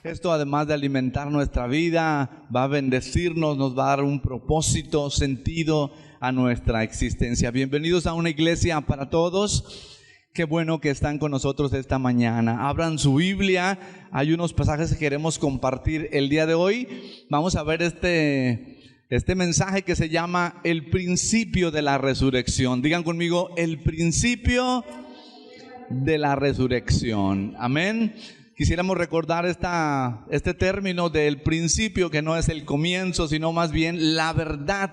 Esto, además de alimentar nuestra vida, va a bendecirnos, nos va a dar un propósito, sentido a nuestra existencia. Bienvenidos a una iglesia para todos. Qué bueno que están con nosotros esta mañana. Abran su Biblia. Hay unos pasajes que queremos compartir el día de hoy. Vamos a ver este mensaje que se llama el principio de la resurrección. Digan conmigo, el principio de la resurrección. Amén. Quisiéramos recordar este término del principio, que no es el comienzo, sino más bien la verdad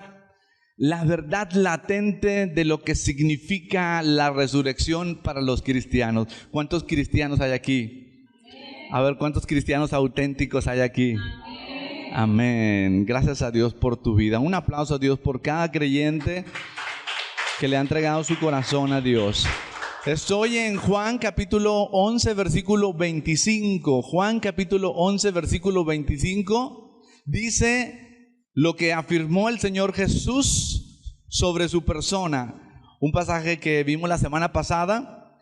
latente de lo que significa la resurrección para los cristianos. ¿Cuántos cristianos hay aquí? A ver, ¿cuántos cristianos auténticos hay aquí? Amén. Gracias a Dios por tu vida. Un aplauso a Dios por cada creyente que le ha entregado su corazón a Dios. Estoy en Juan capítulo 11, versículo 25. Juan capítulo 11, versículo 25 dice lo que afirmó el Señor Jesús sobre su persona. Un pasaje que vimos la semana pasada.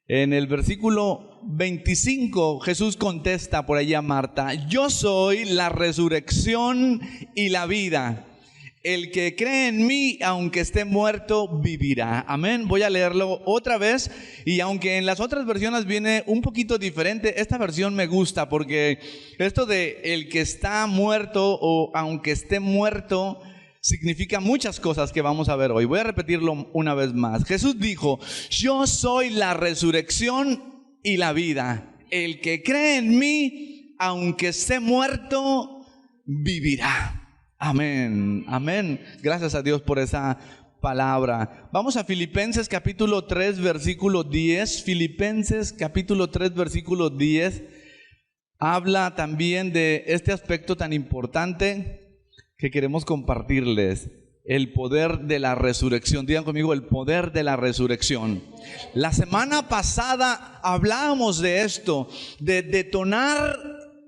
En el versículo 25 Jesús contesta por allí a Marta: yo soy la resurrección y la vida. El que cree en mí, aunque esté muerto, vivirá. Amén. Voy a leerlo otra vez. Y aunque en las otras versiones viene un poquito diferente, esta versión me gusta, porque esto de el que está muerto o aunque esté muerto significa muchas cosas que vamos a ver hoy. Voy a repetirlo una vez más. Jesús dijo: yo soy la resurrección y la vida. El que cree en mí, aunque esté muerto, vivirá. Amén, amén. Gracias a Dios por esa palabra. Vamos a Filipenses capítulo 3, versículo 10. Filipenses capítulo 3, versículo 10. Habla también de este aspecto tan importante que queremos compartirles: el poder de la resurrección. Digan conmigo, el poder de la resurrección. La semana pasada hablábamos de esto, de detonar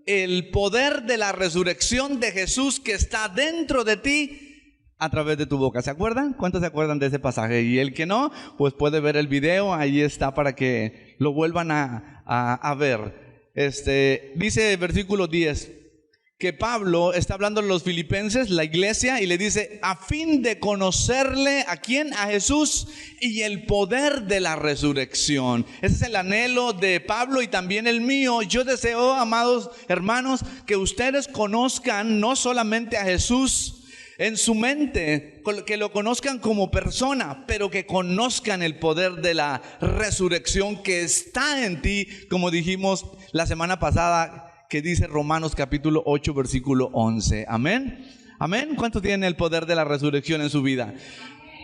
el poder de la resurrección de Jesús que está dentro de ti a través de tu boca. ¿Se acuerdan? ¿Cuántos se acuerdan de ese pasaje? Y el que no, pues puede ver el video, ahí está para que lo vuelvan a ver. Dice el versículo 10 que Pablo está hablando a los filipenses, la iglesia, y le dice: a fin de conocerle, ¿a quién? A Jesús, y el poder de la resurrección. Ese es el anhelo de Pablo y también el mío. Yo deseo, amados hermanos, que ustedes conozcan no solamente a Jesús en su mente, que lo conozcan como persona, pero que conozcan el poder de la resurrección que está en ti, como dijimos la semana pasada, que dice Romanos capítulo 8, versículo 11. Amén. Amén. ¿Cuántos tienen el poder de la resurrección en su vida?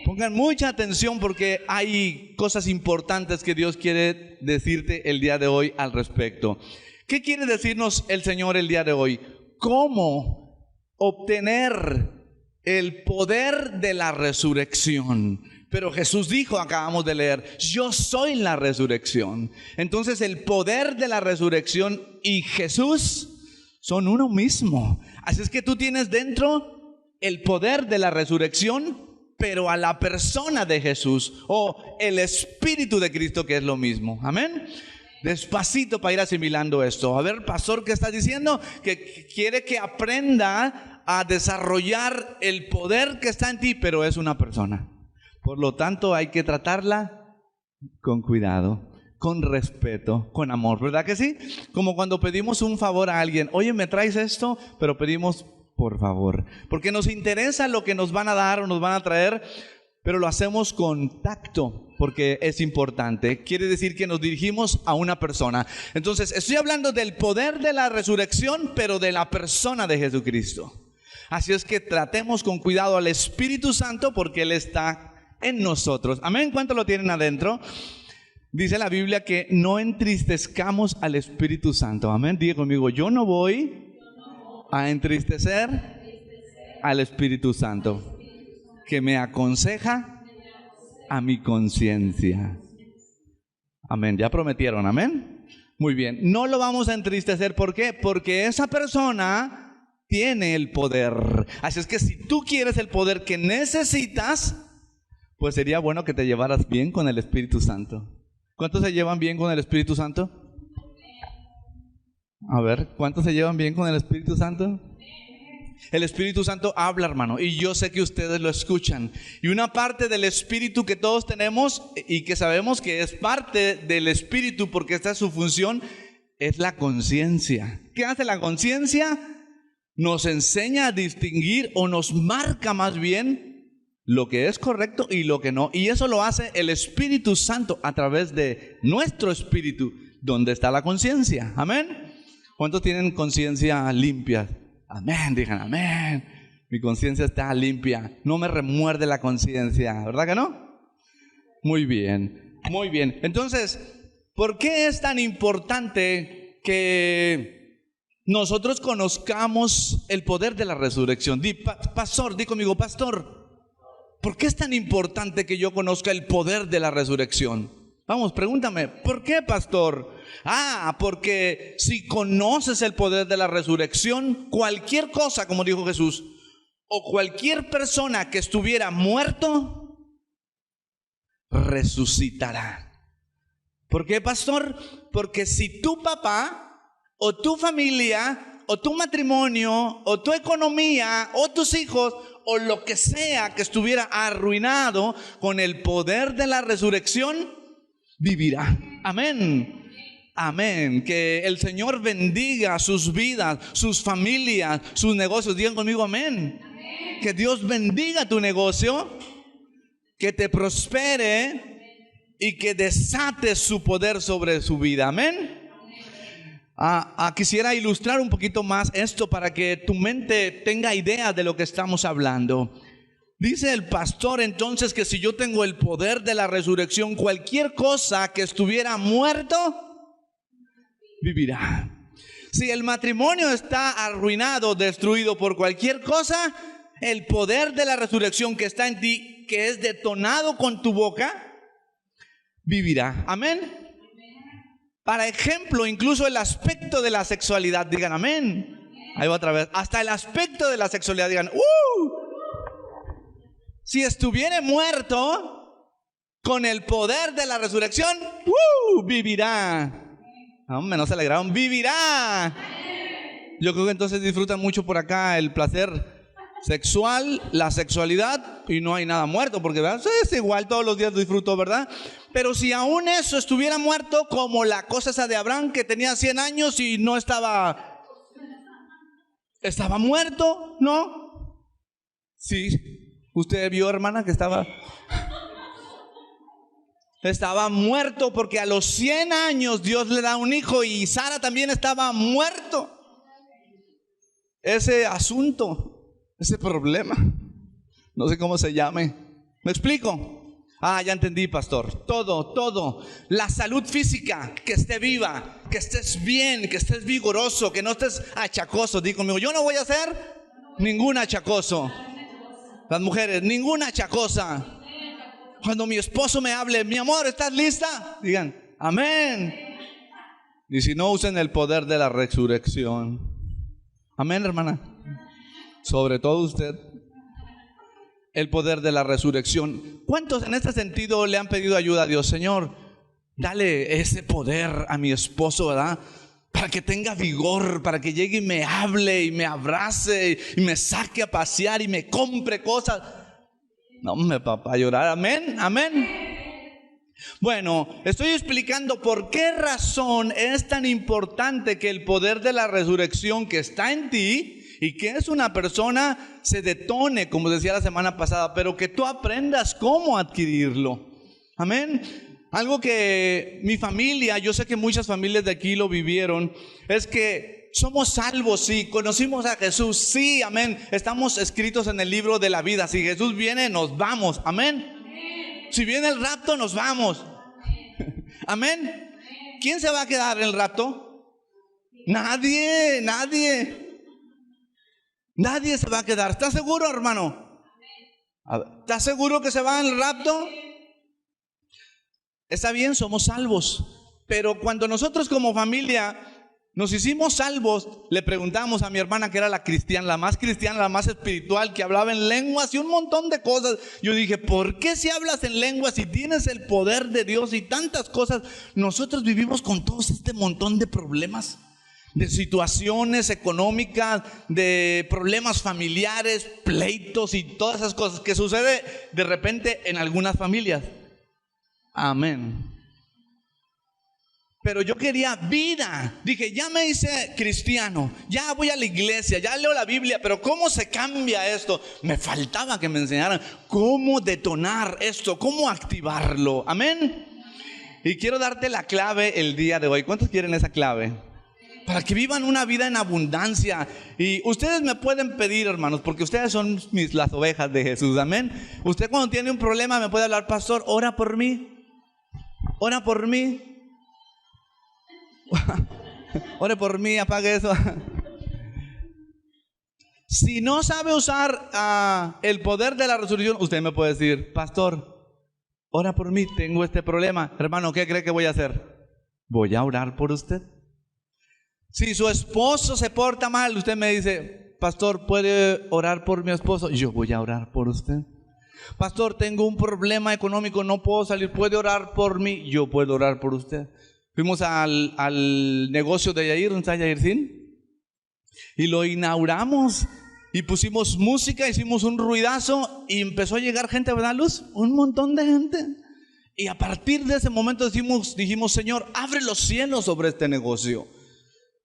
Pongan mucha atención, porque hay cosas importantes que Dios quiere decirte el día de hoy al respecto. ¿Qué quiere decirnos el Señor el día de hoy? ¿Cómo obtener el poder de la resurrección? Pero Jesús dijo, acabamos de leer: yo soy la resurrección. Entonces el poder de la resurrección y Jesús son uno mismo. Así es que tú tienes dentro el poder de la resurrección, pero a la persona de Jesús, o el Espíritu de Cristo, que es lo mismo. Amén. Despacito para ir asimilando esto. A ver, pastor, ¿qué estás diciendo? Que quiere que aprenda a desarrollar el poder que está en ti, pero es una persona. Por lo tanto, hay que tratarla con cuidado, con respeto, con amor, ¿verdad que sí? Como cuando pedimos un favor a alguien: oye, ¿me traes esto? Pero pedimos por favor, porque nos interesa lo que nos van a dar o nos van a traer, pero lo hacemos con tacto, porque es importante. Quiere decir que nos dirigimos a una persona. Entonces, estoy hablando del poder de la resurrección, pero de la persona de Jesucristo. Así es que tratemos con cuidado al Espíritu Santo, porque Él está en nosotros. Amén. ¿Cuántos lo tienen adentro? Dice la Biblia que no entristezcamos al Espíritu Santo. Amén. Diga conmigo: yo no voy a entristecer al Espíritu Santo, que me aconseja a mi conciencia. Amén. Ya prometieron. Amén. Muy bien. No lo vamos a entristecer. ¿Por qué? Porque esa persona tiene el poder. Así es que si tú quieres el poder que necesitas, pues sería bueno que te llevaras bien con el Espíritu Santo. ¿Cuántos se llevan bien con el Espíritu Santo? A ver, ¿cuántos se llevan bien con el Espíritu Santo? El Espíritu Santo habla, hermano, y yo sé que ustedes lo escuchan. Y una parte del Espíritu que todos tenemos y que sabemos que es parte del Espíritu porque esta es su función, es la conciencia. ¿Qué hace la conciencia? Nos enseña a distinguir, o nos marca más bien lo que es correcto y lo que no. Y eso lo hace el Espíritu Santo a través de nuestro espíritu, donde está la conciencia. Amén. ¿Cuántos tienen conciencia limpia? Amén, digan amén. Mi conciencia está limpia, no me remuerde la conciencia, ¿verdad que no? Muy bien, muy bien. Entonces, ¿por qué es tan importante que nosotros conozcamos el poder de la resurrección? Pastor, di conmigo, pastor, ¿por qué es tan importante que yo conozca el poder de la resurrección? Vamos, pregúntame, ¿por qué, pastor? Porque si conoces el poder de la resurrección, cualquier cosa, como dijo Jesús, o cualquier persona que estuviera muerto, resucitará. ¿Por qué, pastor? Porque si tu papá, o tu familia, o tu matrimonio, o tu economía, o tus hijos, o lo que sea que estuviera arruinado, con el poder de la resurrección, vivirá. Amén. Amén. Que el Señor bendiga sus vidas, sus familias, sus negocios. Digan conmigo amén. Amén. Que Dios bendiga tu negocio, que te prospere y que desate su poder sobre su vida. Amén. Quisiera ilustrar un poquito más esto para que tu mente tenga idea de lo que estamos hablando. Dice el pastor entonces que si yo tengo el poder de la resurrección, cualquier cosa que estuviera muerto, vivirá. Si el matrimonio está arruinado, destruido por cualquier cosa, el poder de la resurrección que está en ti, que es detonado con tu boca, vivirá. Amén. Para ejemplo, incluso el aspecto de la sexualidad, digan amén. Ahí va otra vez. Hasta el aspecto de la sexualidad, digan si estuviera muerto, con el poder de la resurrección, vivirá. Hombre, no se alegraron, vivirá. Yo creo que entonces disfrutan mucho por acá el placer sexual, la sexualidad, y no hay nada muerto, porque ¿verdad? Es igual, todos los días lo disfruto, ¿verdad? Pero si aún eso estuviera muerto, como la cosa esa de Abraham, que tenía 100 años y no estaba muerto, ¿no? Sí. Usted vio, hermana, que estaba muerto, porque a los 100 años Dios le da un hijo, y Sara también estaba muerto. Ese asunto, ese problema, no sé cómo se llame. ¿Me explico? Ya entendí, pastor. Todo, la salud física, que esté viva, que estés bien, que estés vigoroso, que no estés achacoso. Digo conmigo, yo no voy a hacer ningún achacoso. Las mujeres, ninguna achacosa. Cuando mi esposo me hable, mi amor, ¿estás lista? Digan, amén. Y si no, usen el poder de la resurrección. Amén, hermana. Sobre todo usted. El poder de la resurrección. ¿Cuántos en este sentido le han pedido ayuda a Dios? Señor, dale ese poder a mi esposo, ¿verdad? Para que tenga vigor, para que llegue y me hable y me abrace y me saque a pasear y me compre cosas. No, me papá, a llorar. Amén, amén. Bueno, estoy explicando por qué razón es tan importante que el poder de la resurrección que está en ti y que es una persona se detone, como decía la semana pasada, pero que tú aprendas cómo adquirirlo. Amén. Algo que mi familia, yo sé que muchas familias de aquí lo vivieron, es que somos salvos, sí, conocimos a Jesús, sí, amén. Estamos escritos en el libro de la vida. Si Jesús viene, nos vamos, amén. Si viene el rapto, nos vamos. Amén. ¿Quién se va a quedar en el rapto? Nadie se va a quedar. ¿Estás seguro, hermano? ¿Estás seguro que se va en el rapto? Está bien, somos salvos, pero cuando nosotros como familia nos hicimos salvos, le preguntamos a mi hermana, que era la más cristiana, la más espiritual, que hablaba en lenguas y un montón de cosas. Yo dije, ¿por qué si hablas en lenguas y tienes el poder de Dios y tantas cosas, nosotros vivimos con todo este montón de problemas? de situaciones económicas, de problemas familiares, pleitos y todas esas cosas que sucede de repente en algunas familias. Amén. Pero yo quería vida. Dije, ya me hice cristiano, ya voy a la iglesia, ya leo la Biblia, pero ¿cómo se cambia esto? Me faltaba que me enseñaran cómo detonar esto, cómo activarlo. Amén. Y quiero darte la clave el día de hoy. ¿Cuántos quieren esa clave? Para que vivan una vida en abundancia. Y ustedes me pueden pedir, hermanos, porque ustedes son las ovejas de Jesús. Amén. Usted cuando tiene un problema me puede hablar, pastor, ora por mí. Ora por mí. Ore por mí, apague eso. Si no sabe usar el poder de la resurrección, usted me puede decir, pastor, ora por mí, tengo este problema. Hermano, ¿qué cree que voy a hacer? Voy a orar por usted. Si su esposo se porta mal, usted me dice, pastor, ¿puede orar por mi esposo? Yo voy a orar por usted. Pastor, tengo un problema económico, no puedo salir, ¿puede orar por mí? Yo puedo orar por usted. Fuimos al negocio de Yair, ¿dónde está Yaircín? Y lo inauguramos y pusimos música, hicimos un ruidazo y empezó a llegar gente, ¿verdad, Luz? Un montón de gente. Y a partir de ese momento dijimos, Señor, abre los cielos sobre este negocio.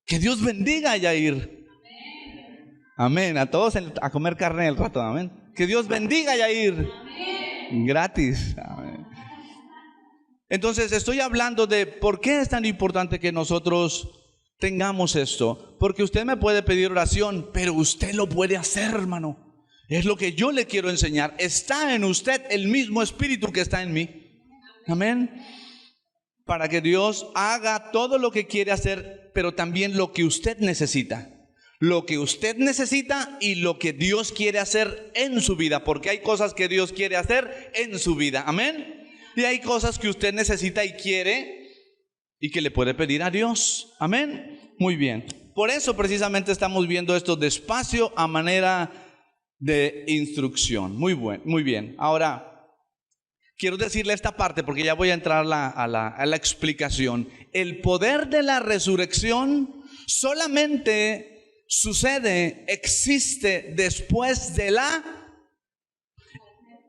Que Dios bendiga a Yair. Amén. A todos a comer carne el rato. Amén. Que Dios bendiga a Yair. Amén. Gratis. Amén. Entonces estoy hablando de por qué es tan importante que nosotros tengamos esto. Porque usted me puede pedir oración, pero usted lo puede hacer, hermano. Es lo que yo le quiero enseñar. Está en usted el mismo espíritu que está en mí. Amén. Para que Dios haga todo lo que quiere hacer, pero también lo que usted necesita. Lo que usted necesita y lo que Dios quiere hacer en su vida. Porque hay cosas que Dios quiere hacer en su vida. Amén. Y hay cosas que usted necesita y quiere y que le puede pedir a Dios. Amén. Muy bien. Por eso precisamente estamos viendo esto despacio a manera de instrucción. Muy bien. Ahora, quiero decirle esta parte porque ya voy a entrar a la explicación. El poder de la resurrección solamente existe después de la...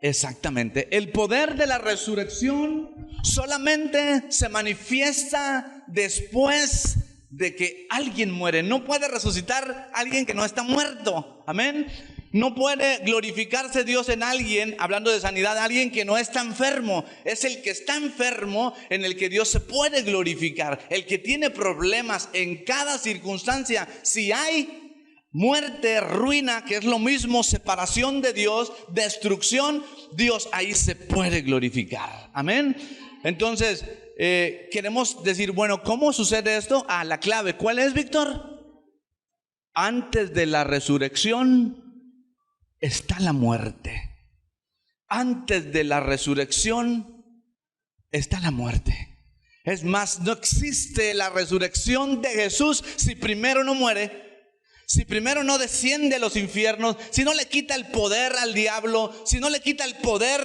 Exactamente. El poder de la resurrección solamente se manifiesta después de que alguien muere. No puede resucitar alguien que no está muerto. Amén. No puede glorificarse Dios en alguien, hablando de sanidad, alguien que no está enfermo. Es el que está enfermo en el que Dios se puede glorificar. El que tiene problemas en cada circunstancia. Si hay muerte, ruina, que es lo mismo, separación de Dios, destrucción, Dios ahí se puede glorificar. Amén. Entonces, queremos decir, bueno, ¿cómo sucede esto? La clave, ¿cuál es, Víctor? Antes de la resurrección está la muerte. Antes de la resurrección está la muerte. Es más, no existe la resurrección de Jesús si primero no muere. Si primero no desciende a los infiernos, si no le quita el poder al diablo, si no le quita el poder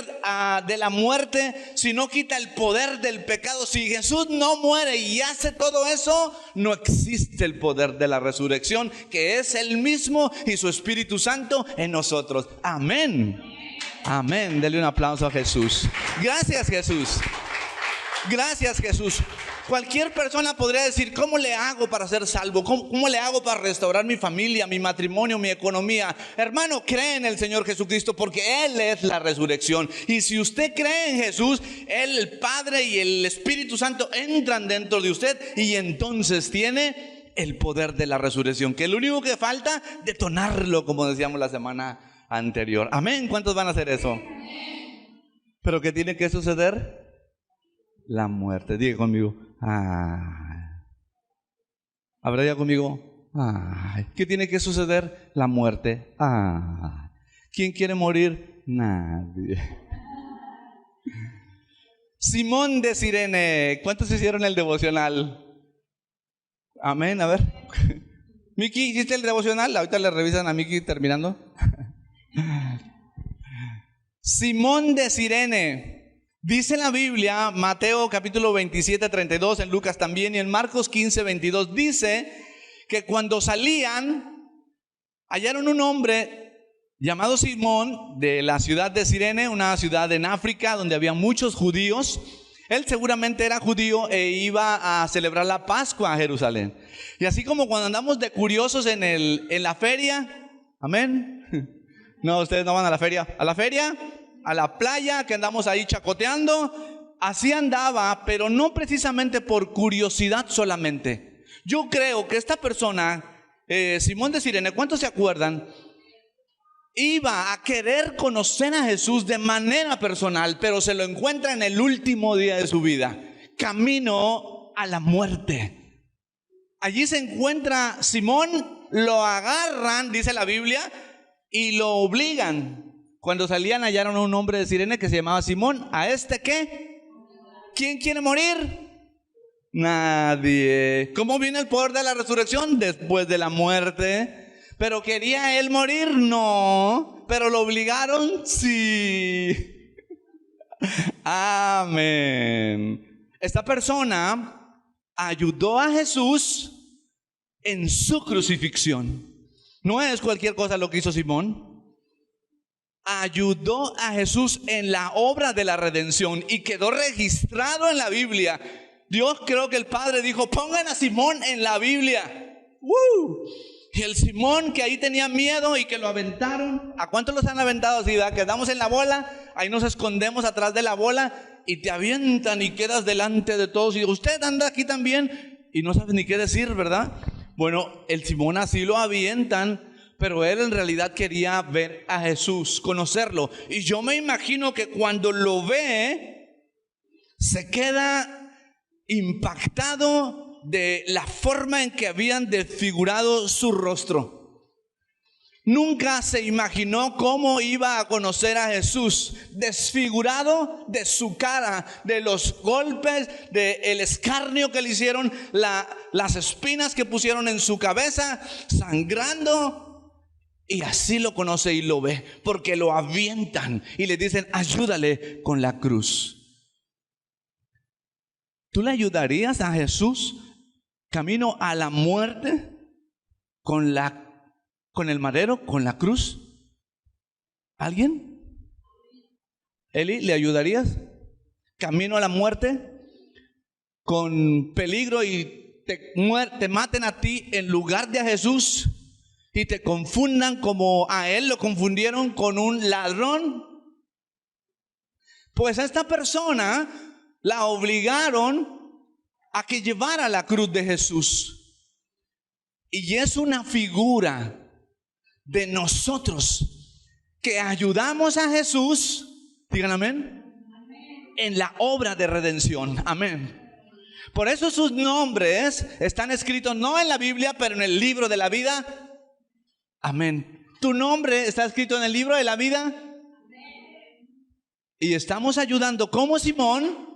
de la muerte, si no quita el poder del pecado, si Jesús no muere y hace todo eso, no existe el poder de la resurrección, que es el mismo y su Espíritu Santo en nosotros. Amén. Amén. Dele un aplauso a Jesús. Gracias, Jesús. Gracias, Jesús. Cualquier persona podría decir, ¿cómo le hago para ser salvo? ¿Cómo le hago para restaurar mi familia, mi matrimonio, mi economía? Hermano, cree en el Señor Jesucristo porque Él es la resurrección. Y si usted cree en Jesús, Él, el Padre y el Espíritu Santo entran dentro de usted y entonces tiene el poder de la resurrección, que es lo único que falta, detonarlo, como decíamos la semana anterior. Amén. ¿Cuántos van a hacer eso? ¿Pero qué tiene que suceder? La muerte. Diga conmigo. ¿Habrá ya conmigo? ¿Qué tiene que suceder? La muerte. ¿Quién quiere morir? Nadie. Simón de Cirene. ¿Cuántos hicieron el devocional? Amén, a ver. Miki, ¿hiciste el devocional? Ahorita le revisan a Miki terminando. Simón de Cirene. Dice la Biblia, Mateo capítulo 27, 32, en Lucas también y en Marcos 15, 22, dice que cuando salían, hallaron un hombre llamado Simón de la ciudad de Cirene, una ciudad en África donde había muchos judíos. Él seguramente era judío e iba a celebrar la Pascua a Jerusalén. Y así como cuando andamos de curiosos en la feria, amén. No, ustedes no van a la feria, a la playa, que andamos ahí chacoteando. Así andaba, pero no precisamente por curiosidad solamente. Yo creo que esta persona, Simón de Cirene, ¿cuántos se acuerdan? Iba a querer conocer a Jesús de manera personal, pero se lo encuentra en el último día de su vida, camino a la muerte. Allí se encuentra Simón, lo agarran, dice la Biblia, y lo obligan. Cuando salían hallaron a un hombre de Cirene que se llamaba Simón. ¿A este qué? ¿Quién quiere morir? Nadie. ¿Cómo viene el poder de la resurrección? Después de la muerte. ¿Pero quería él morir? No. ¿Pero lo obligaron? Sí. Amén. Esta persona ayudó a Jesús en su crucifixión. No es cualquier cosa lo que hizo Simón. Ayudó a Jesús en la obra de la redención y quedó registrado en la Biblia. Dios, creo que el Padre dijo: pongan a Simón en la Biblia. Y el Simón que ahí tenía miedo y que lo aventaron. ¿A cuántos los han aventado así? ¿Verdad? Quedamos en la bola, ahí nos escondemos atrás de la bola y te avientan y quedas delante de todos. Y usted anda aquí también y no sabes ni qué decir, ¿verdad? Bueno, el Simón así lo avientan, pero él en realidad quería ver a Jesús, conocerlo. Y yo me imagino que cuando lo ve, se queda impactado de la forma en que habían desfigurado su rostro. Nunca se imaginó cómo iba a conocer a Jesús, desfigurado de su cara, de los golpes, del escarnio que le hicieron, las espinas que pusieron en su cabeza, sangrando. Y así lo conoce y lo ve, porque lo avientan y le dicen: ayúdale con la cruz. ¿Tú le ayudarías a Jesús camino a la muerte con el madero, con la cruz? ¿Alguien? Eli, ¿le ayudarías? Camino a la muerte con peligro y te maten a ti en lugar de a Jesús y te confundan como a él lo confundieron con un ladrón. Pues a esta persona la obligaron a que llevara la cruz de Jesús. Y es una figura de nosotros que ayudamos a Jesús, digan amén, en la obra de redención. Amén. Por eso sus nombres están escritos no en la Biblia, pero en el libro de la vida. Amén. ¿Tu nombre está escrito en el libro de la vida? Y estamos ayudando como Simón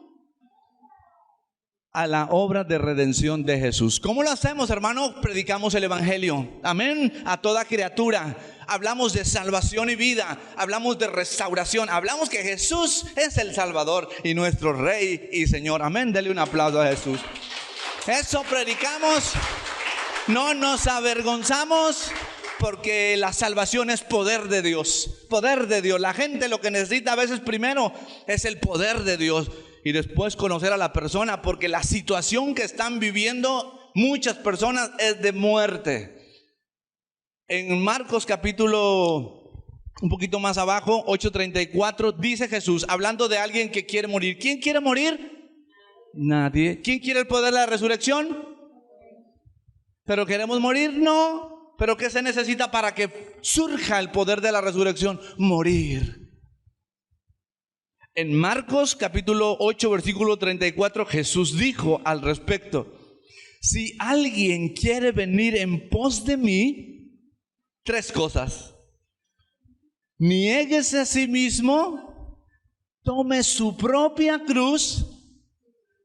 a la obra de redención de Jesús. ¿Cómo lo hacemos, hermano? Predicamos el evangelio, amén, a toda criatura. Hablamos de salvación y vida, hablamos de restauración, hablamos que Jesús es el Salvador y nuestro Rey y Señor. Amén, dele un aplauso a Jesús. Eso predicamos, no nos avergonzamos, porque la salvación es poder de Dios. Poder de Dios. La gente lo que necesita a veces primero es el poder de Dios y después conocer a la persona, porque la situación que están viviendo muchas personas es de muerte. En Marcos capítulo un poquito más abajo, 8:34, dice Jesús, hablando de alguien que quiere morir. ¿Quién quiere morir? Nadie. ¿Quién quiere el poder de la resurrección? ¿Pero queremos morir? No. ¿Pero qué se necesita para que surja el poder de la resurrección? Morir. En Marcos capítulo 8 versículo 34, Jesús dijo al respecto: si alguien quiere venir en pos de mí, 3 cosas: niéguese a sí mismo, tome su propia cruz,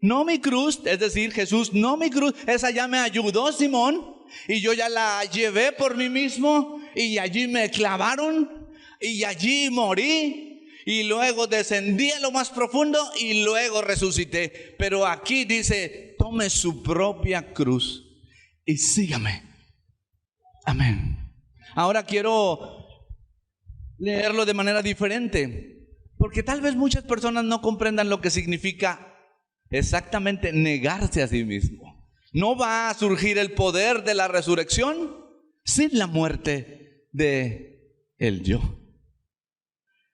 no mi cruz, es decir, Jesús, no mi cruz, esa ya me ayudó Simón, y yo ya la llevé por mí mismo, y allí me clavaron, y allí morí, y luego descendí a lo más profundo, y luego resucité. Pero aquí dice, tome su propia cruz y sígame. Amén. Ahora quiero leerlo de manera diferente, porque tal vez muchas personas no comprendan lo que significa exactamente negarse a sí mismo. No va a surgir el poder de la resurrección sin la muerte de el yo.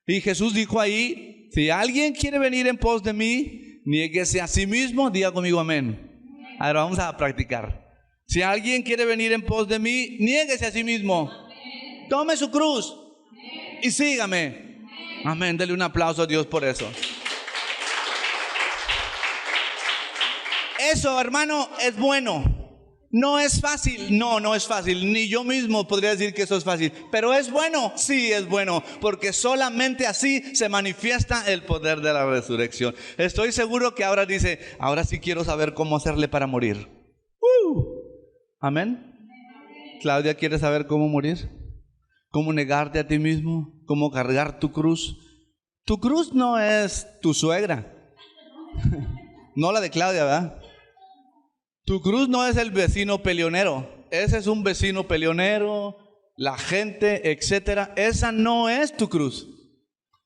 Y Jesús dijo ahí, si alguien quiere venir en pos de mí, niéguese a sí mismo. Diga conmigo amén. Ahora vamos a practicar. Si alguien quiere venir en pos de mí, niéguese a sí mismo. Tome su cruz y sígame. Amén. Dele un aplauso a Dios por eso. Eso, hermano, es bueno. No es fácil, no es fácil. Ni yo mismo podría decir que eso es fácil. Pero es bueno, sí es bueno. Porque solamente así se manifiesta el poder de la resurrección. Estoy seguro que ahora dice, ahora sí quiero saber cómo hacerle para morir. Amén. Claudia, ¿quieres saber cómo morir? ¿Cómo negarte a ti mismo? ¿Cómo cargar tu cruz? Tu cruz no es tu suegra. No la de Claudia, ¿verdad? Tu cruz no es el vecino peleonero. Ese es un vecino peleonero, la gente, etcétera. Esa no es tu cruz.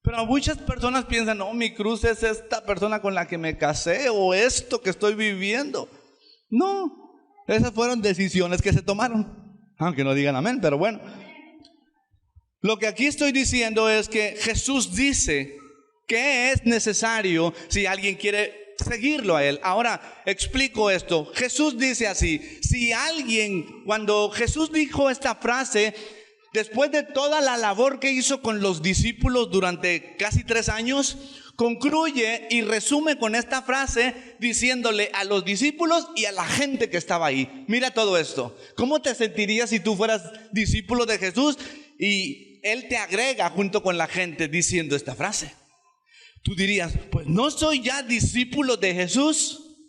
Pero muchas personas piensan, no, mi cruz es esta persona con la que me casé o esto que estoy viviendo. No, esas fueron decisiones que se tomaron. Aunque no digan amén, pero bueno. Lo que aquí estoy diciendo es que Jesús dice que es necesario si alguien quiere seguirlo a Él. Ahora explico esto. Jesús dice así, si alguien, cuando Jesús dijo esta frase, después de toda la labor que hizo con los discípulos durante casi 3 años, concluye y resume con esta frase diciéndole a los discípulos y a la gente que estaba ahí, mira todo esto, ¿cómo te sentirías si tú fueras discípulo de Jesús y Él te agrega junto con la gente diciendo esta frase? Tú dirías, pues no soy ya discípulo de Jesús,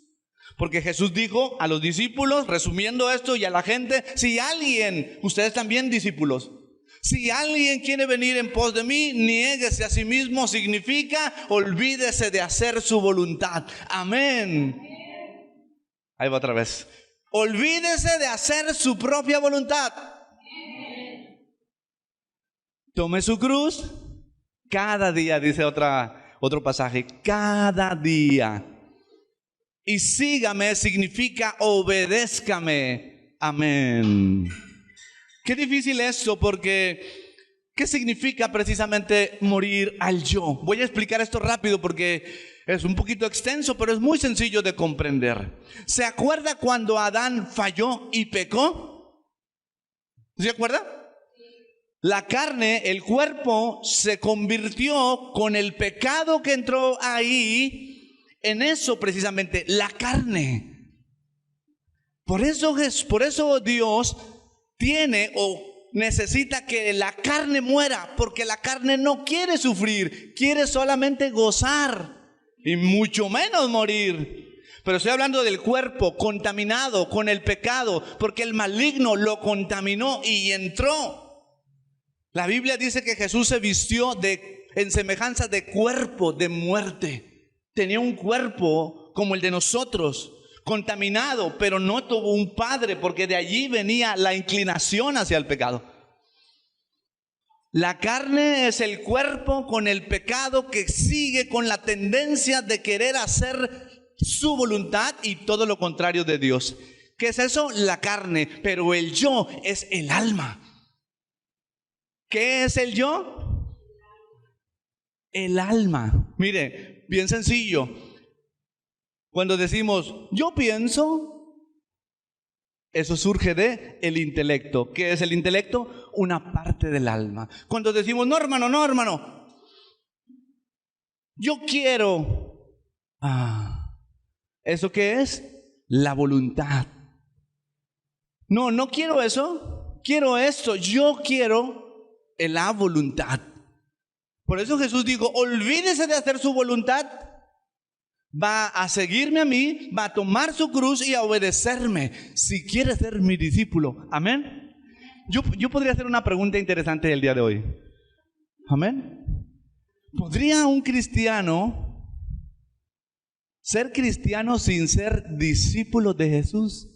porque Jesús dijo a los discípulos, resumiendo esto, y a la gente, si alguien, ustedes también discípulos, si alguien quiere venir en pos de mí, niéguese a sí mismo, significa olvídese de hacer su voluntad. Amén. Ahí va otra vez. Olvídese de hacer su propia voluntad. Tome su cruz cada día, dice otro pasaje, cada día. Y sígame significa obedézcame. Amén. Qué difícil esto, porque ¿qué significa precisamente morir al yo? Voy a explicar esto rápido porque es un poquito extenso, pero es muy sencillo de comprender. ¿Se acuerda cuando Adán falló y pecó? ¿Se acuerda? La carne, el cuerpo, se convirtió con el pecado que entró ahí, en eso precisamente, la carne. Por eso Dios tiene o necesita que la carne muera, porque la carne no quiere sufrir, quiere solamente gozar y mucho menos morir. Pero estoy hablando del cuerpo contaminado con el pecado, porque el maligno lo contaminó y entró. La Biblia dice que Jesús se vistió en semejanza de cuerpo de muerte. Tenía un cuerpo como el de nosotros, contaminado, pero no tuvo un padre, porque de allí venía la inclinación hacia el pecado. La carne es el cuerpo con el pecado que sigue con la tendencia de querer hacer su voluntad y todo lo contrario de Dios. ¿Qué es eso? La carne. Pero el yo es el alma. ¿Qué es el yo? El alma. Mire, bien sencillo. Cuando decimos yo pienso, eso surge de el intelecto. ¿Qué es el intelecto? Una parte del alma. Cuando decimos no hermano, yo quiero, ¿eso qué es? La voluntad. No quiero eso, quiero esto, yo quiero la voluntad. Por eso Jesús dijo, olvídese de hacer su voluntad, va a seguirme a mí, va a tomar su cruz y a obedecerme, si quiere ser mi discípulo. Amén. Yo podría hacer una pregunta interesante el día de hoy. Amén. ¿Podría un cristiano ser cristiano sin ser discípulo de Jesús?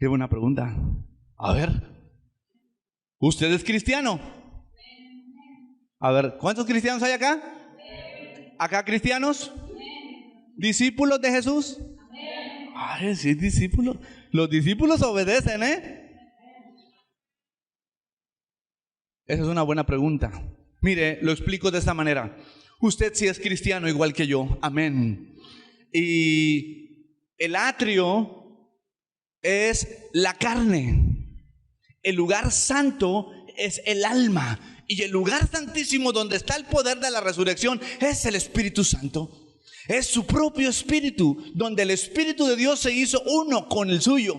Qué buena pregunta. A ver, ¿usted es cristiano? A ver, ¿cuántos cristianos hay acá? ¿Acá cristianos? ¿Discípulos de Jesús? Ay, sí, discípulos. Los discípulos obedecen, Esa es una buena pregunta. Mire, lo explico de esta manera. Usted sí es cristiano igual que yo, amén. Y el atrio es la carne. El lugar santo es el alma. Y el lugar santísimo donde está el poder de la resurrección es el Espíritu Santo. Es su propio espíritu, donde el Espíritu de Dios se hizo uno con el suyo.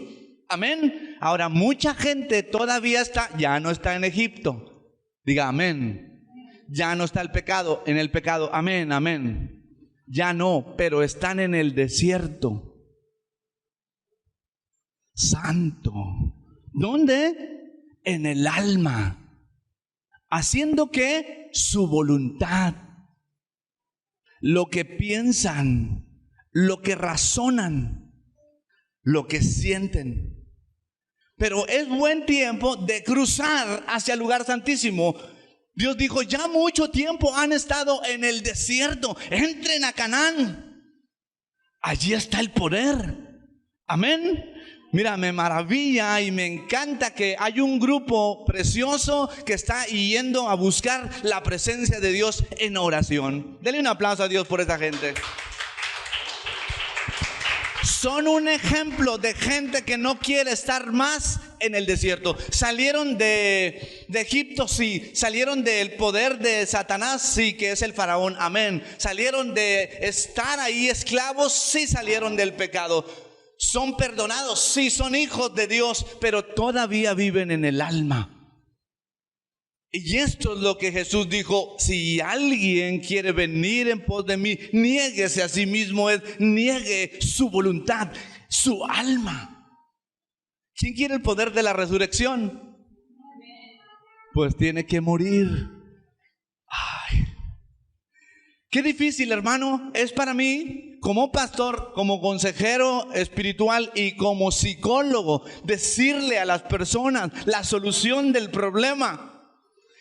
Amén. Ahora, mucha gente todavía ya no está en Egipto. Diga amén. Ya no está en el pecado. Amén, amén. Ya no, pero están en el desierto santo. ¿Dónde? En el alma. Haciendo que su voluntad, lo que piensan, lo que razonan, lo que sienten. Pero es buen tiempo de cruzar hacia el lugar santísimo. Dios dijo, ya mucho tiempo han estado en el desierto, entren a Canaán. Allí está el poder. Amén. Mira, me maravilla y me encanta que hay un grupo precioso que está yendo a buscar la presencia de Dios en oración. Denle un aplauso a Dios por esa gente. Son un ejemplo de gente que no quiere estar más en el desierto. Salieron de Egipto, sí. Salieron del poder de Satanás, sí, que es el faraón, amén. Salieron de estar ahí esclavos, sí, salieron del pecado. Son perdonados, sí, son hijos de Dios, pero todavía viven en el alma. Y esto es lo que Jesús dijo: si alguien quiere venir en pos de mí, niéguese a sí mismo, niegue su voluntad, su alma. ¿Quién quiere el poder de la resurrección? Pues tiene que morir. Ay, qué difícil, hermano, es para mí, como pastor, como consejero espiritual y como psicólogo, decirle a las personas la solución del problema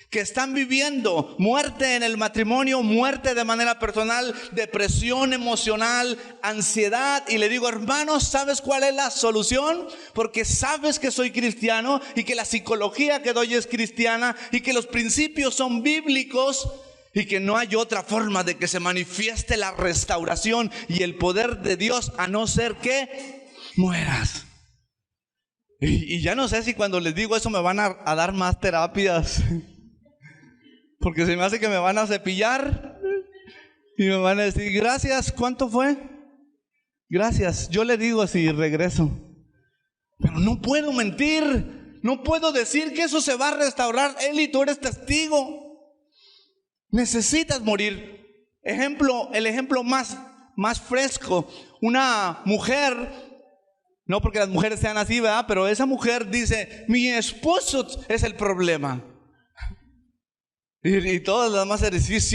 que están viviendo: muerte en el matrimonio, muerte de manera personal, depresión emocional, ansiedad. Y le digo: hermano, ¿sabes cuál es la solución? Porque sabes que soy cristiano y que la psicología que doy es cristiana y que los principios son bíblicos y que no hay otra forma de que se manifieste la restauración y el poder de Dios a no ser que mueras. Y ya no sé si cuando les digo eso me van a dar más terapias, porque se me hace que me van a cepillar y me van a decir: gracias, ¿cuánto fue? Gracias. Yo le digo así y regreso. Pero no puedo mentir, no puedo decir que eso se va a restaurar. Eli, tú eres testigo. Necesitas morir. El ejemplo más fresco: una mujer, no porque las mujeres sean así, ¿verdad? Pero esa mujer dice: mi esposo es el problema. Y todas las demás dicen: sí, es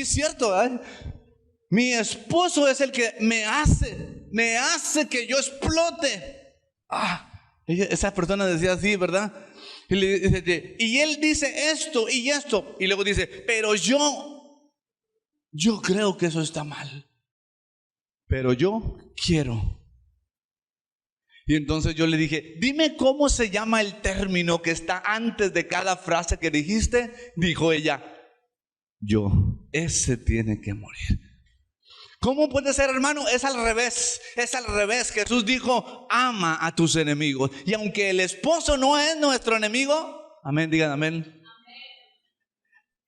cierto, ¿verdad? Mi esposo es el que me hace que yo explote. Esa persona decía así, ¿verdad? Y él dice esto y esto, y luego dice: pero yo creo que eso está mal, pero yo quiero. Y entonces yo le dije: dime cómo se llama el término que está antes de cada frase que dijiste. Dijo ella: ese tiene que morir. ¿Cómo puede ser, hermano? Es al revés. Jesús dijo: ama a tus enemigos. Y aunque el esposo no es nuestro enemigo, amén, digan amén.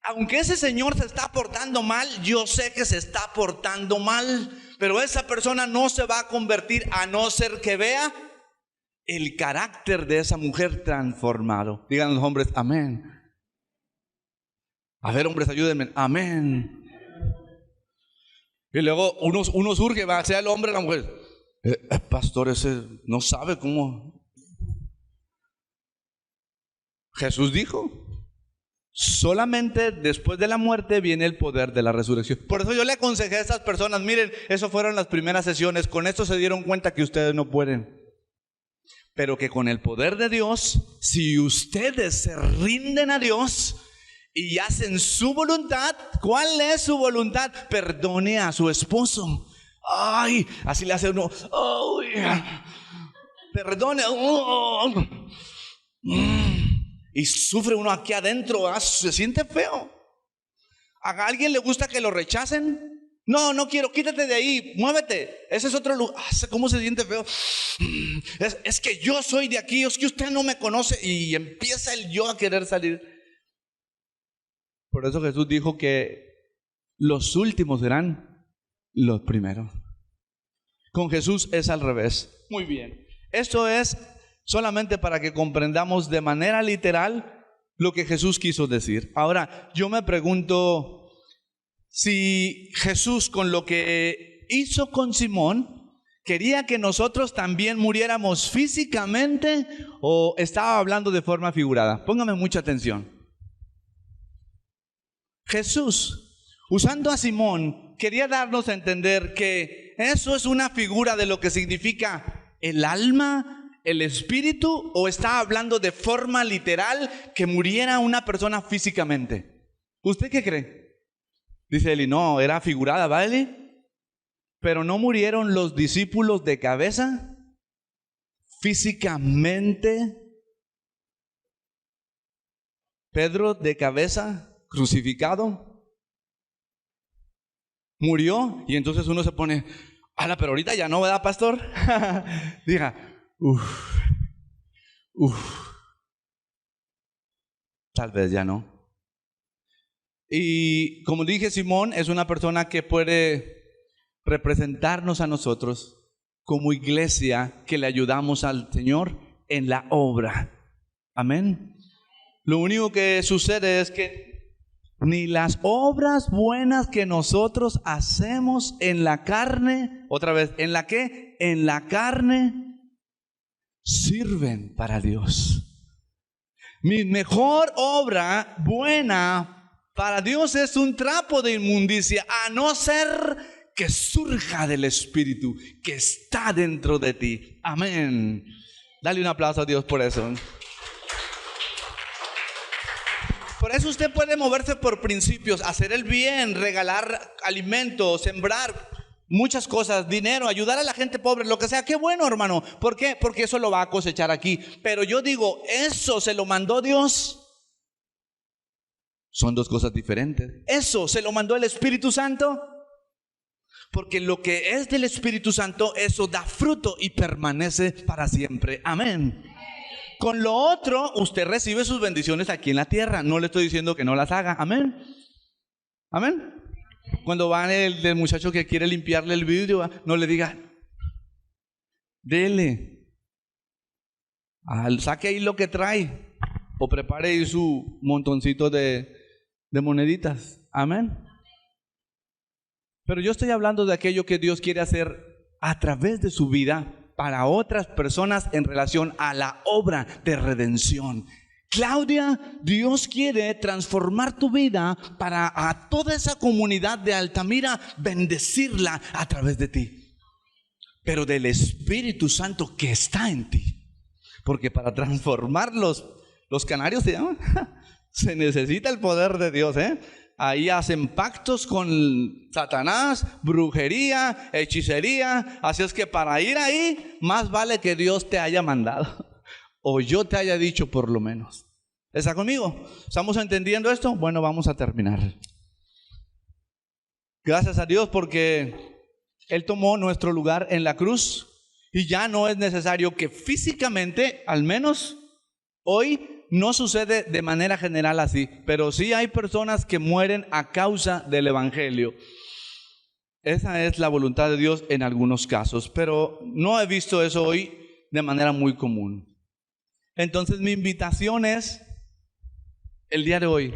Aunque ese señor se está portando mal, yo sé que se está portando mal, pero esa persona no se va a convertir a no ser que vea el carácter de esa mujer transformado. Digan los hombres amén. A ver, hombres, ayúdenme. Amén. Y luego uno surge, va, sea el hombre o la mujer. Pastor, ese no sabe cómo. Jesús dijo: solamente después de la muerte viene el poder de la resurrección. Por eso yo le aconsejé a estas personas: miren, eso fueron las primeras sesiones, con esto se dieron cuenta que ustedes no pueden. pero que con el poder de Dios, si ustedes se rinden a Dios y hacen su voluntad, ¿cuál es su voluntad? Perdone a su esposo. Ay, así le hace uno. Ay, perdone. Y sufre uno aquí adentro, se siente feo. ¿A alguien le gusta que lo rechacen? No, no quiero, quítate de ahí, muévete. Ese es otro lugar. ¿Cómo se siente feo? Es que yo soy de aquí, es que usted no me conoce. Y empieza el yo a querer salir. Por eso Jesús dijo que los últimos serán los primeros. Con Jesús es al revés. Muy bien. Esto es solamente para que comprendamos de manera literal lo que Jesús quiso decir. Ahora, yo me pregunto si Jesús, con lo que hizo con Simón, quería que nosotros también muriéramos físicamente o estaba hablando de forma figurada. Póngame mucha atención. Jesús, usando a Simón, quería darnos a entender que eso es una figura de lo que significa el alma, el espíritu, o está hablando de forma literal que muriera una persona físicamente. ¿Usted qué cree? Dice Eli, no, era figurada, ¿vale? Pero no murieron los discípulos de cabeza físicamente. Pedro de cabeza, crucificado, murió, y entonces uno se pone, ala, pero ahorita ya no, ¿verdad, pastor? Diga, tal vez ya no. Y como dije, Simón es una persona que puede representarnos a nosotros como iglesia que le ayudamos al Señor en la obra. Amén. Lo único que sucede es que ni las obras buenas que nosotros hacemos en la carne, otra vez, ¿en la qué? En la carne, sirven para Dios. Mi mejor obra buena para Dios es un trapo de inmundicia, a no ser que surja del Espíritu que está dentro de ti. Amén. Dale un aplauso a Dios por eso. Por eso usted puede moverse por principios, hacer el bien, regalar alimentos, sembrar muchas cosas, dinero, ayudar a la gente pobre, lo que sea. Qué bueno, hermano. ¿Por qué? Porque eso lo va a cosechar aquí. Pero yo digo, ¿eso se lo mandó Dios? Son dos cosas diferentes. ¿Eso se lo mandó el Espíritu Santo? Porque lo que es del Espíritu Santo, eso da fruto y permanece para siempre. Amén. Con lo otro, usted recibe sus bendiciones aquí en la tierra. No le estoy diciendo que no las haga. Amén. Amén. Cuando va el muchacho que quiere limpiarle el vidrio, no le diga, dele, saque ahí lo que trae, o prepare ahí su montoncito de moneditas. Amén. Pero yo estoy hablando de aquello que Dios quiere hacer a través de su vida para otras personas en relación a la obra de redención. Claudia, Dios quiere transformar tu vida para a toda esa comunidad de Altamira bendecirla a través de ti, pero del Espíritu Santo que está en ti. Porque para transformar los canarios se llaman, se necesita el poder de Dios, Ahí hacen pactos con Satanás, brujería, hechicería. Así es que para ir ahí, más vale que Dios te haya mandado, o yo te haya dicho por lo menos. ¿Está conmigo? ¿Estamos entendiendo esto? Bueno, vamos a terminar. Gracias a Dios porque Él tomó nuestro lugar en la cruz y ya no es necesario que físicamente, al menos hoy, no sucede de manera general así, pero sí hay personas que mueren a causa del Evangelio. Esa es la voluntad de Dios en algunos casos, pero no he visto eso hoy de manera muy común. Entonces mi invitación es, el día de hoy,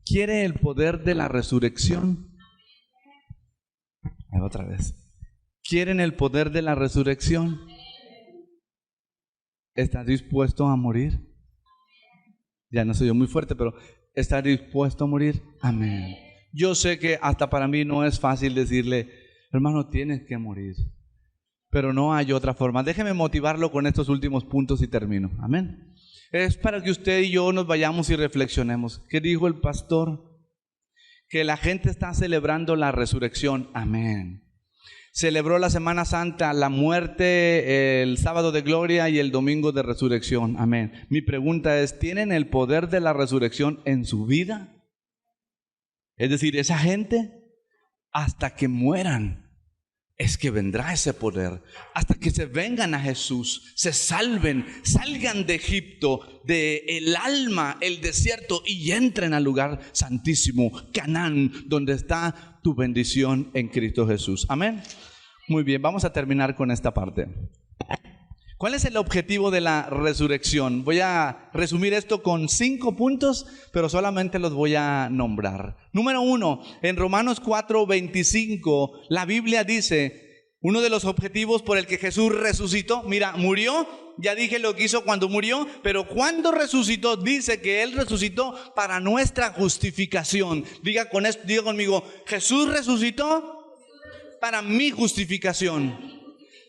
¿quiere el poder de la resurrección? Otra vez. ¿Quieren el poder de la resurrección? ¿Estás dispuesto a morir? Ya no soy yo muy fuerte, pero ¿estás dispuesto a morir? Amén. Yo sé que hasta para mí no es fácil decirle, hermano, tienes que morir. pero no hay otra forma. Déjeme motivarlo con estos últimos puntos y termino. Amén. Es para que usted y yo nos vayamos y reflexionemos. ¿Qué dijo el pastor? Que la gente está celebrando la resurrección. Amén. Celebró la Semana Santa, la muerte, el sábado de gloria y el domingo de resurrección. Amén. Mi pregunta es, ¿tienen el poder de la resurrección en su vida? Es decir, esa gente, hasta que mueran, es que vendrá ese poder. Hasta que se vengan a Jesús, se salven, salgan de Egipto, del alma, el desierto, y entren al lugar santísimo, Canaán, donde está tu bendición en Cristo Jesús. Amén. Muy bien, vamos a terminar con esta parte. ¿Cuál es el objetivo de la resurrección? Voy a resumir esto con 5 puntos, pero solamente los voy a nombrar. Número 1, en Romanos 4:25, la Biblia dice, uno de los objetivos por el que Jesús resucitó, mira, murió, ya dije lo que hizo cuando murió, pero cuando resucitó, dice que Él resucitó para nuestra justificación. Diga conmigo, Jesús resucitó para mi justificación.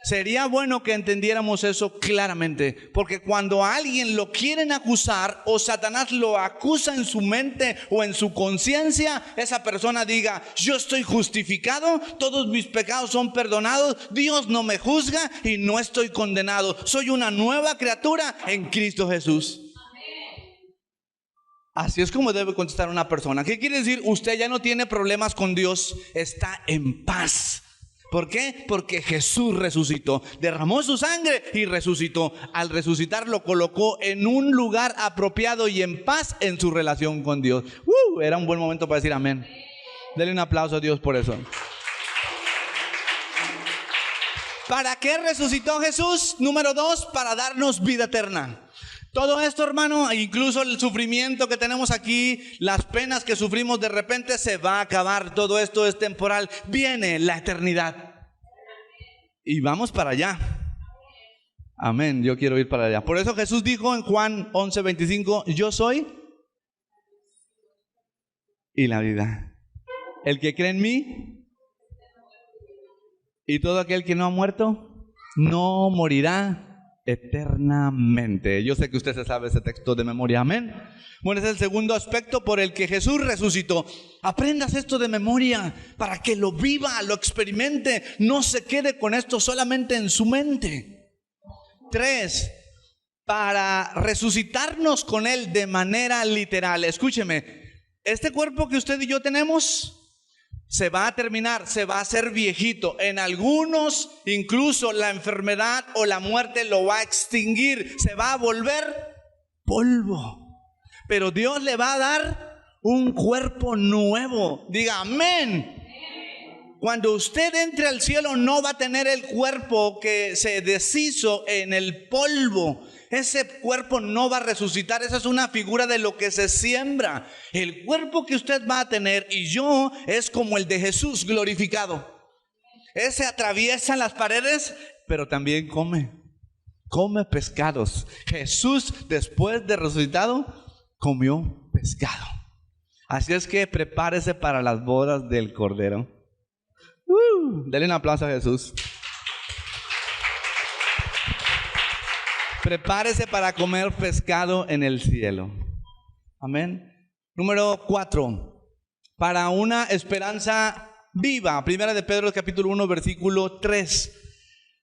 Sería bueno que entendiéramos eso claramente, porque cuando a alguien lo quieren acusar o Satanás lo acusa en su mente o en su conciencia, esa persona diga, yo estoy justificado, todos mis pecados son perdonados, Dios no me juzga y no estoy condenado, soy una nueva criatura en Cristo Jesús. Así es como debe contestar una persona. ¿Qué quiere decir? Usted ya no tiene problemas con Dios, está en paz. ¿Por qué? Porque Jesús resucitó, derramó su sangre y resucitó. Al resucitar lo colocó en un lugar apropiado y en paz en su relación con Dios. Era un buen momento para decir amén. Denle un aplauso a Dios por eso. ¿Para qué resucitó Jesús? Número 2, para darnos vida eterna. Todo esto, hermano, incluso el sufrimiento que tenemos aquí, las penas que sufrimos de repente, se va a acabar. Todo esto es temporal. Viene la eternidad. Y vamos para allá. Amén, yo quiero ir para allá. Por eso Jesús dijo en Juan 11:25, yo soy y la vida. El que cree en mí y todo aquel que no ha muerto, no morirá eternamente. Yo sé que usted se sabe ese texto de memoria, amén. Bueno, ese es el segundo aspecto por el que Jesús resucitó. Aprendas esto de memoria para que lo viva, lo experimente, no se quede con esto solamente en su mente. 3, para resucitarnos con Él de manera literal. Escúcheme, este cuerpo que usted y yo tenemos se va a terminar, se va a hacer viejito. En algunos, incluso la enfermedad o la muerte lo va a extinguir. Se va a volver polvo. Pero Dios le va a dar un cuerpo nuevo. Diga amén. Cuando usted entre al cielo no va a tener el cuerpo que se deshizo en el polvo. Ese cuerpo no va a resucitar. Esa es una figura de lo que se siembra. El cuerpo que usted va a tener y yo es como el de Jesús glorificado. Ese atraviesa las paredes, pero también come pescados. Jesús, después de resucitado, comió pescado. Así es que prepárese para las bodas del Cordero. Denle un aplauso a Jesús. Prepárese para comer pescado en el cielo. Amén. Número 4. Para una esperanza viva. Primera de Pedro capítulo 1 versículo 3.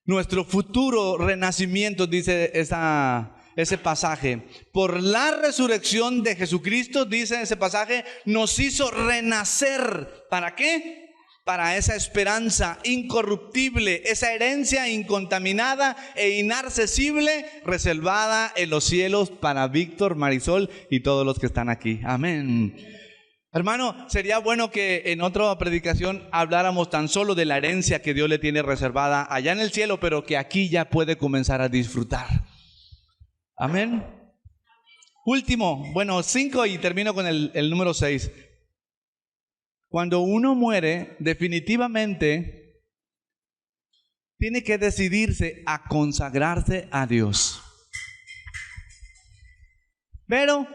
Nuestro futuro renacimiento, dice ese pasaje. Por la resurrección de Jesucristo, dice ese pasaje, nos hizo renacer. ¿Para qué? Para esa esperanza incorruptible, esa herencia incontaminada e inaccesible, reservada en los cielos para Víctor, Marisol y todos los que están aquí. Amén. Hermano, sería bueno que en otra predicación habláramos tan solo de la herencia que Dios le tiene reservada allá en el cielo, pero que aquí ya puede comenzar a disfrutar. Amén. Último, 5 y termino con el número 6. Cuando uno muere, definitivamente tiene que decidirse a consagrarse a Dios. Pero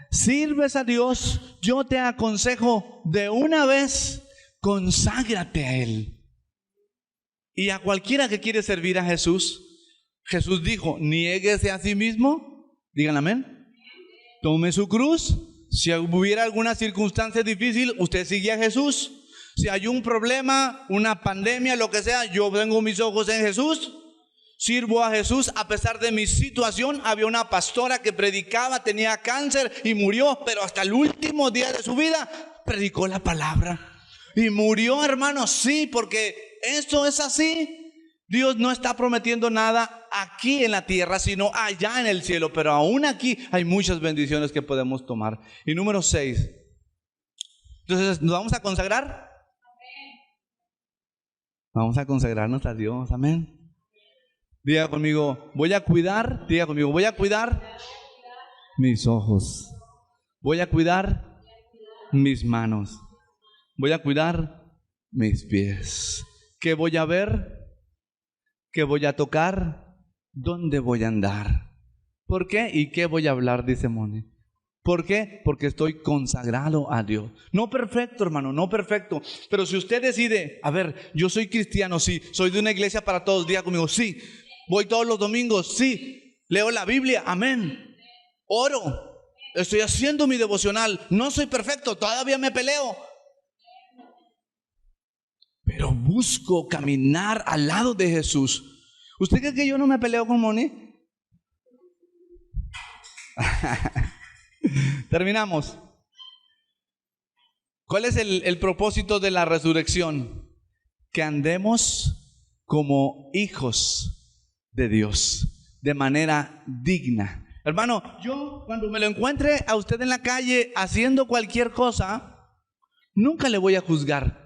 sirves a Dios, yo te aconsejo de una vez, conságrate a Él. Y a cualquiera que quiere servir a Jesús, Jesús dijo, niéguese a sí mismo, digan amén, tome su cruz. Si hubiera alguna circunstancia difícil, usted sigue a Jesús. Si hay un problema, una pandemia, lo que sea, yo tengo mis ojos en Jesús, sirvo a Jesús a pesar de mi situación. Había una pastora que predicaba, tenía cáncer y murió, pero hasta el último día de su vida predicó la palabra. Y murió, hermano, sí, porque esto es así. Dios no está prometiendo nada aquí en la tierra, sino allá en el cielo. Pero aún aquí hay muchas bendiciones que podemos tomar. Y número 6. Entonces, ¿nos vamos a consagrar? Vamos a consagrarnos a Dios, amén. Diga conmigo, voy a cuidar. Diga conmigo, voy a cuidar mis ojos. Voy a cuidar mis manos. Voy a cuidar mis pies. ¿Qué voy a ver? ¿Qué voy a tocar? ¿Dónde voy a andar? ¿Por qué? ¿Y qué voy a hablar? Dice Moni. ¿Por qué? Porque estoy consagrado a Dios. No perfecto, hermano, no perfecto. Pero si usted decide, a ver, yo soy cristiano, sí. Soy de una iglesia para todos, diga conmigo, sí. Voy todos los domingos, sí. Leo la Biblia, amén. Oro. Estoy haciendo mi devocional. No soy perfecto, todavía me peleo. Pero busco caminar al lado de Jesús. ¿Usted cree que yo no me peleo con Moni? Terminamos. ¿Cuál es el propósito de la resurrección? Que andemos como hijos de Dios, de manera digna. Hermano, yo cuando me lo encuentre a usted en la calle haciendo cualquier cosa, nunca le voy a juzgar.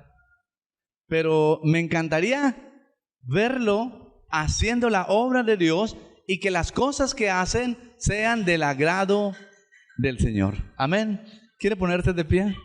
Pero me encantaría verlo haciendo la obra de Dios y que las cosas que hacen sean del agrado del Señor. Amén. ¿Quiere ponerse de pie?